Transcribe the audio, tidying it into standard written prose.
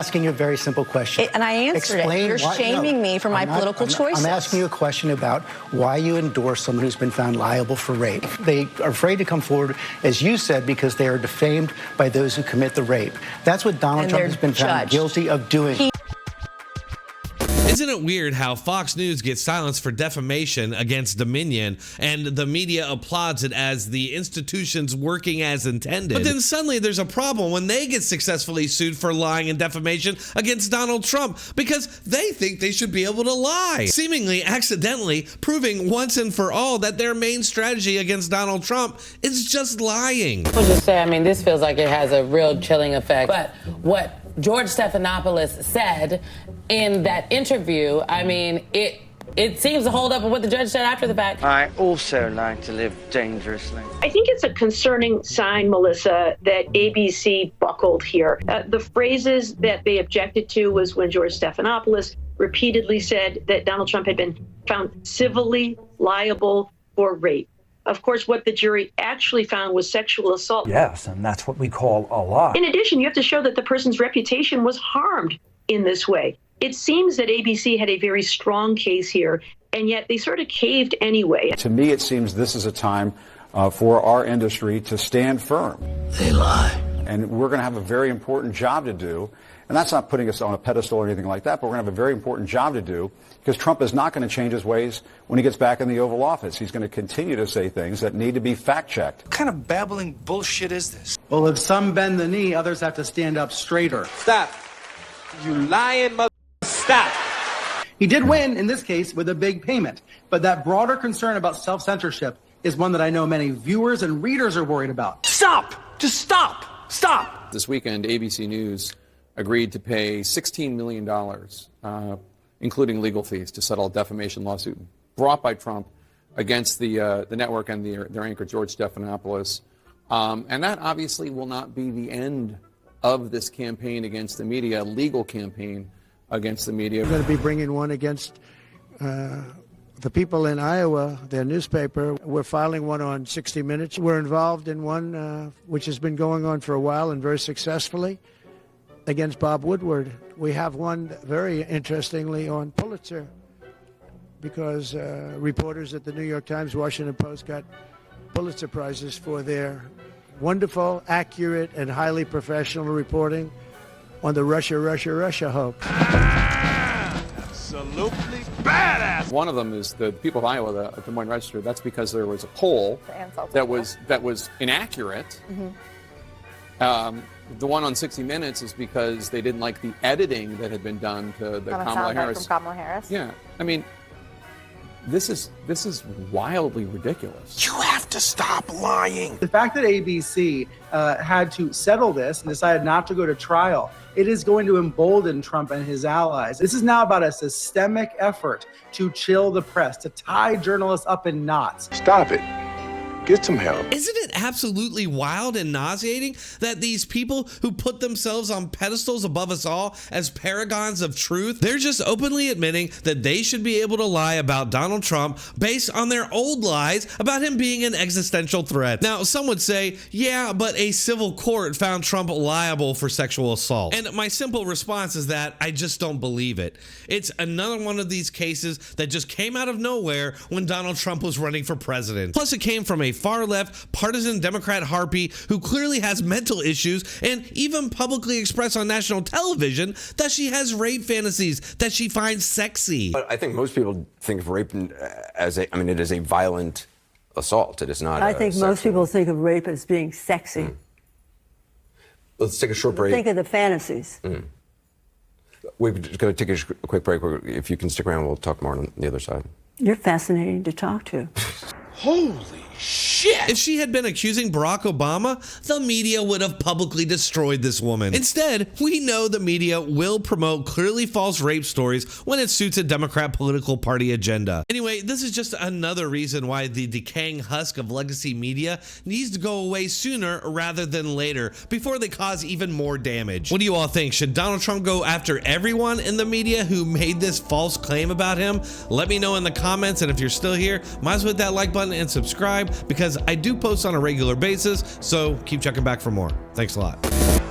Asking you a very simple question. And I answered it. You're shaming me for my political choices. I'm asking you a question about why you endorse someone who's been found liable for rape. They are afraid to come forward, as you said, because they are defamed by those who commit the rape. That's what Donald Trump has been found guilty of doing. Isn't it weird how Fox News gets silenced for defamation against Dominion and the media applauds it as the institution's working as intended? But then suddenly there's a problem when they get successfully sued for lying and defamation against Donald Trump because they think they should be able to lie, seemingly accidentally proving once and for all that their main strategy against Donald Trump is just lying. I'll just say, I mean, this feels like it has a real chilling effect. But what George Stephanopoulos said in that interview, I mean, it seems to hold up with what the judge said after the fact. I also like to live dangerously. I think it's a concerning sign, Melissa, that ABC buckled here. The phrases that they objected to was when George Stephanopoulos repeatedly said that Donald Trump had been found civilly liable for rape. Of course, what the jury actually found was sexual assault. Yes, and that's what we call a lie. In addition, you have to show that the person's reputation was harmed in this way. It seems that ABC had a very strong case here, and yet they sort of caved anyway. To me, it seems this is a time for our industry to stand firm. They lie. And we're going to have a very important job to do. And that's not putting us on a pedestal or anything like that, but we're going to have a very important job to do because Trump is not going to change his ways when he gets back in the Oval Office. He's going to continue to say things that need to be fact-checked. What kind of babbling bullshit is this? Well, if some bend the knee, others have to stand up straighter. Stop. You lying mother. Stop. He did win in this case with a big payment, but that broader concern about self-censorship is one that I know many viewers and readers are worried about. Stop. Just stop. Stop. This weekend, ABC News agreed to pay $16 million, including legal fees, to settle a defamation lawsuit brought by Trump against the network and their anchor, George Stephanopoulos. And that obviously will not be the end of this campaign against the media, a legal campaign against the media. We're going to be bringing one against the people in Iowa, their newspaper. We're filing one on 60 Minutes. We're involved in one which has been going on for a while and very successfully against Bob Woodward. We have one, very interestingly, on Pulitzer because reporters at the New York Times, Washington Post got Pulitzer Prizes for their wonderful, accurate, and highly professional reporting on the Russia hoax. Absolutely badass. One of them is the people of Iowa, the Des Moines Register. That's because there was a poll that was inaccurate. Mm-hmm. The one on 60 Minutes is because they didn't like the editing that had been done to the Kamala Harris. From Kamala Harris. Yeah, I mean, this is wildly ridiculous. You have to stop lying. The fact that ABC had to settle this and decided not to go to trial, it is going to embolden Trump and his allies. This is now about a systemic effort to chill the press, to tie journalists up in knots. Stop it. Get some help. Isn't it absolutely wild and nauseating that these people who put themselves on pedestals above us all as paragons of truth, they're just openly admitting that they should be able to lie about Donald Trump based on their old lies about him being an existential threat. Now, some would say, yeah, but a civil court found Trump liable for sexual assault. And my simple response is that I just don't believe it. It's another one of these cases that just came out of nowhere when Donald Trump was running for president. Plus, it came from a far-left partisan Democrat harpy who clearly has mental issues and even publicly expressed on national television that she has rape fantasies that she finds sexy. But I think most people think of rape as it is a violent assault. It is not. I think most people think of rape as being sexy. Mm. Let's take a short break. Think of the fantasies. Mm. We're just going to take a quick break. If you can stick around, we'll talk more on the other side. You're fascinating to talk to. Holy shit! If she had been accusing Barack Obama, the media would have publicly destroyed this woman. Instead, we know the media will promote clearly false rape stories when it suits a Democrat political party agenda. Anyway, this is just another reason why the decaying husk of legacy media needs to go away sooner rather than later before they cause even more damage. What do you all think? Should Donald Trump go after everyone in the media who made this false claim about him? Let me know in the comments, and if you're still here, might as well hit that like button and subscribe because I do post on a regular basis, so keep checking back for more. Thanks a lot.